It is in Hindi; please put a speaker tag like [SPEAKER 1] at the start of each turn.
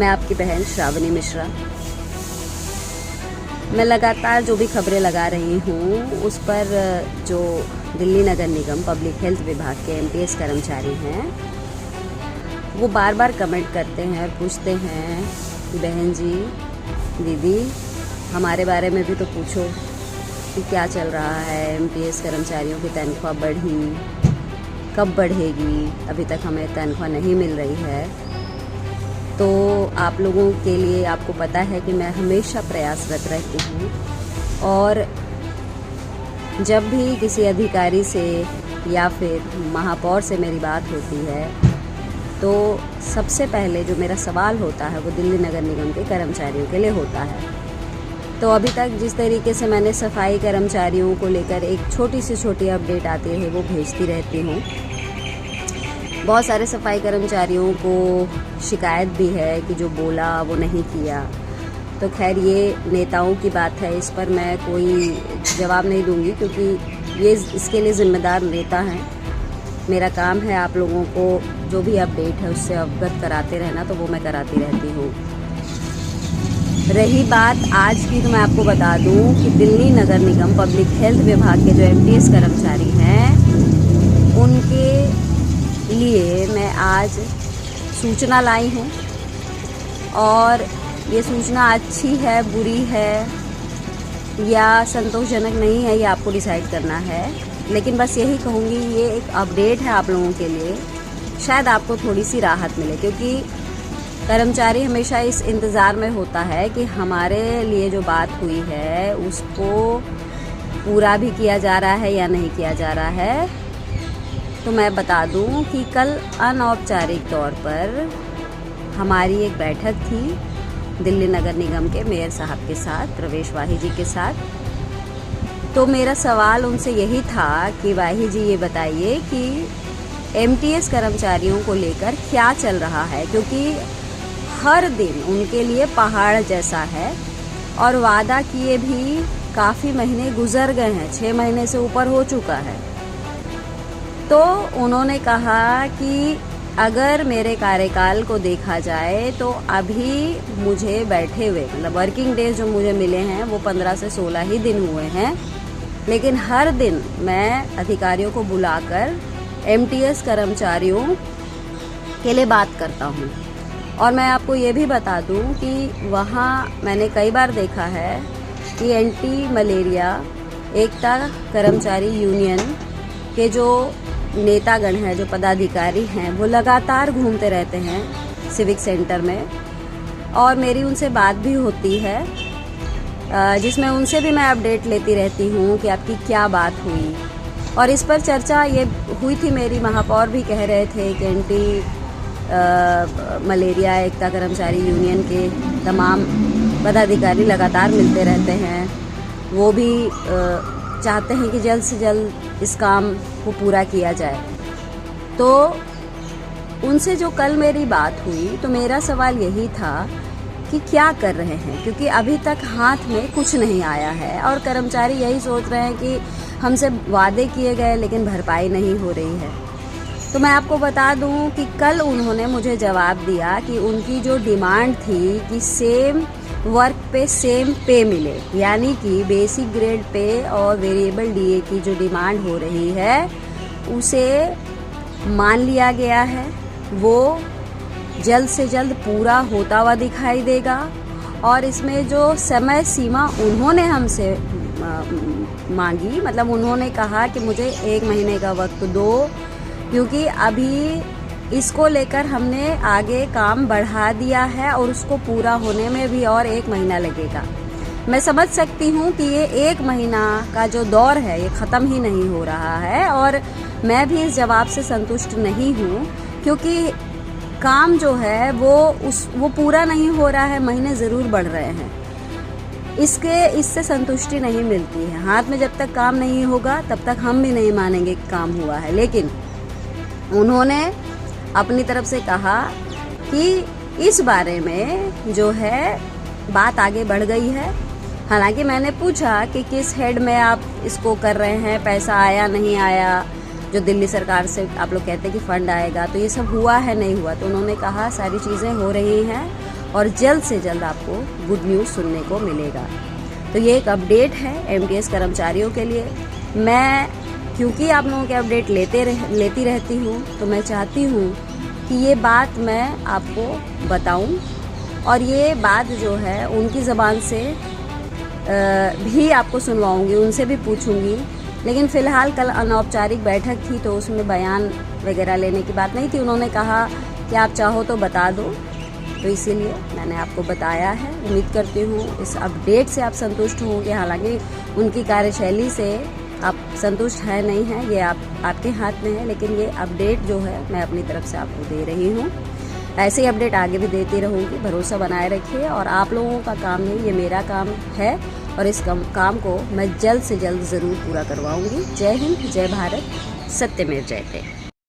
[SPEAKER 1] मैं आपकी बहन श्रावणी मिश्रा। मैं लगातार जो भी खबरें लगा रही हूँ उस पर जो दिल्ली नगर निगम पब्लिक हेल्थ विभाग के एमटीएस कर्मचारी हैं वो बार बार कमेंट करते हैं और पूछते हैं कि बहन जी, दीदी, हमारे बारे में भी तो पूछो कि क्या चल रहा है। एमटीएस कर्मचारियों की तनख्वाह बढ़ी, कब बढ़ेगी? अभी तक हमें तनख्वाह नहीं मिल रही है। तो आप लोगों के लिए आपको पता है कि मैं हमेशा प्रयासरत रहती हूँ और जब भी किसी अधिकारी से या फिर महापौर से मेरी बात होती है तो सबसे पहले जो मेरा सवाल होता है वो दिल्ली नगर निगम के कर्मचारियों के लिए होता है। तो अभी तक जिस तरीके से मैंने सफाई कर्मचारियों को लेकर एक छोटी से छोटी अपडेट आती है वो भेजती रहती हूँ। बहुत सारे सफाई कर्मचारियों को शिकायत भी है कि जो बोला वो नहीं किया। तो खैर ये नेताओं की बात है, इस पर मैं कोई जवाब नहीं दूंगी क्योंकि ये इसके लिए ज़िम्मेदार नेता हैं। मेरा काम है आप लोगों को जो भी अपडेट है उससे अवगत कराते रहना, तो वो मैं कराती रहती हूँ। रही बात आज की, तो मैं आपको बता दूं कि दिल्ली नगर निगम पब्लिक हेल्थ विभाग के जो एमटीएस कर्मचारी हैं उनके लिए मैं आज सूचना लाई हूँ और ये सूचना अच्छी है, बुरी है या संतोषजनक नहीं है, ये आपको डिसाइड करना है। लेकिन बस यही कहूँगी, ये एक अपडेट है आप लोगों के लिए, शायद आपको थोड़ी सी राहत मिले, क्योंकि कर्मचारी हमेशा इस इंतज़ार में होता है कि हमारे लिए जो बात हुई है उसको पूरा भी किया जा रहा है या नहीं किया जा रहा है। तो मैं बता दूं कि कल अनौपचारिक तौर पर हमारी एक बैठक थी दिल्ली नगर निगम के मेयर साहब के साथ, प्रवेश वाही जी के साथ। तो मेरा सवाल उनसे यही था कि वाही जी ये बताइए कि एमटीएस कर्मचारियों को लेकर क्या चल रहा है, क्योंकि हर दिन उनके लिए पहाड़ जैसा है और वादा किए भी काफ़ी महीने गुजर गए हैं, 6 महीने से ऊपर हो चुका है। तो उन्होंने कहा कि अगर मेरे कार्यकाल को देखा जाए तो अभी मुझे बैठे हुए, मतलब वर्किंग डेज जो मुझे मिले हैं वो 15 से 16 ही दिन हुए हैं, लेकिन हर दिन मैं अधिकारियों को बुलाकर एमटीएस कर्मचारियों के लिए बात करता हूँ। और मैं आपको ये भी बता दूँ कि वहाँ मैंने कई बार देखा है कि एंटी मलेरिया एकता कर्मचारी यूनियन के जो नेतागण हैं, जो पदाधिकारी हैं, वो लगातार घूमते रहते हैं सिविक सेंटर में और मेरी उनसे बात भी होती है, जिसमें उनसे भी मैं अपडेट लेती रहती हूँ कि आपकी क्या बात हुई। और इस पर चर्चा ये हुई थी, मेरी महापौर भी कह रहे थे कि एंटी मलेरिया एकता कर्मचारी यूनियन के तमाम पदाधिकारी लगातार मिलते रहते हैं, वो भी चाहते हैं कि जल्द से जल्द इस काम को पूरा किया जाए। तो उनसे जो कल मेरी बात हुई तो मेरा सवाल यही था कि क्या कर रहे हैं, क्योंकि अभी तक हाथ में कुछ नहीं आया है और कर्मचारी यही सोच रहे हैं कि हमसे वादे किए गए लेकिन भरपाई नहीं हो रही है। तो मैं आपको बता दूं कि कल उन्होंने मुझे जवाब दिया कि उनकी जो डिमांड थी कि सेम वर्क पे सेम पे मिले, यानी कि बेसिक ग्रेड पे और वेरिएबल डीए की जो डिमांड हो रही है उसे मान लिया गया है, वो जल्द से जल्द पूरा होता हुआ दिखाई देगा। और इसमें जो समय सीमा उन्होंने हमसे मांगी, मतलब उन्होंने कहा कि मुझे 1 महीने का वक्त दो, क्योंकि अभी इसको लेकर हमने आगे काम बढ़ा दिया है और उसको पूरा होने में भी और 1 महीना लगेगा। मैं समझ सकती हूँ कि ये 1 महीना का जो दौर है ये ख़त्म ही नहीं हो रहा है और मैं भी इस जवाब से संतुष्ट नहीं हूँ, क्योंकि काम जो है वो पूरा नहीं हो रहा है, महीने ज़रूर बढ़ रहे हैं। इससे संतुष्टि नहीं मिलती है। हाथ में जब तक काम नहीं होगा तब तक हम भी नहीं मानेंगे कि काम हुआ है। लेकिन उन्होंने अपनी तरफ से कहा कि इस बारे में जो है बात आगे बढ़ गई है। हालांकि मैंने पूछा कि किस हेड में आप इसको कर रहे हैं, पैसा आया नहीं आया, जो दिल्ली सरकार से आप लोग कहते हैं कि फ़ंड आएगा, तो ये सब हुआ है नहीं हुआ? तो उन्होंने कहा सारी चीज़ें हो रही हैं और जल्द से जल्द आपको गुड न्यूज़ सुनने को मिलेगा। तो ये एक अपडेट है एमटीएस कर्मचारियों के लिए। मैं क्योंकि आप लोगों के अपडेट लेती रहती हूँ, तो मैं चाहती हूँ कि ये बात मैं आपको बताऊँ और ये बात जो है उनकी ज़बान से भी आपको सुनवाऊँगी, उनसे भी पूछूँगी। लेकिन फ़िलहाल कल अनौपचारिक बैठक थी तो उसमें बयान वगैरह लेने की बात नहीं थी। उन्होंने कहा कि आप चाहो तो बता दो, तो इसीलिए मैंने आपको बताया है। उम्मीद करती हूँ इस अपडेट से आप संतुष्ट होंगे। हालांकि उनकी कार्यशैली से आप संतुष्ट है नहीं हैं, ये आपके हाथ में है, लेकिन ये अपडेट जो है मैं अपनी तरफ से आपको दे रही हूँ। ऐसे ही अपडेट आगे भी देती रहूँगी। भरोसा बनाए रखिए और आप लोगों का काम नहीं, ये मेरा काम है और इस काम को मैं जल्द से जल्द ज़रूर पूरा करवाऊँगी। जय हिंद, जय भारत, सत्यमेव जयते।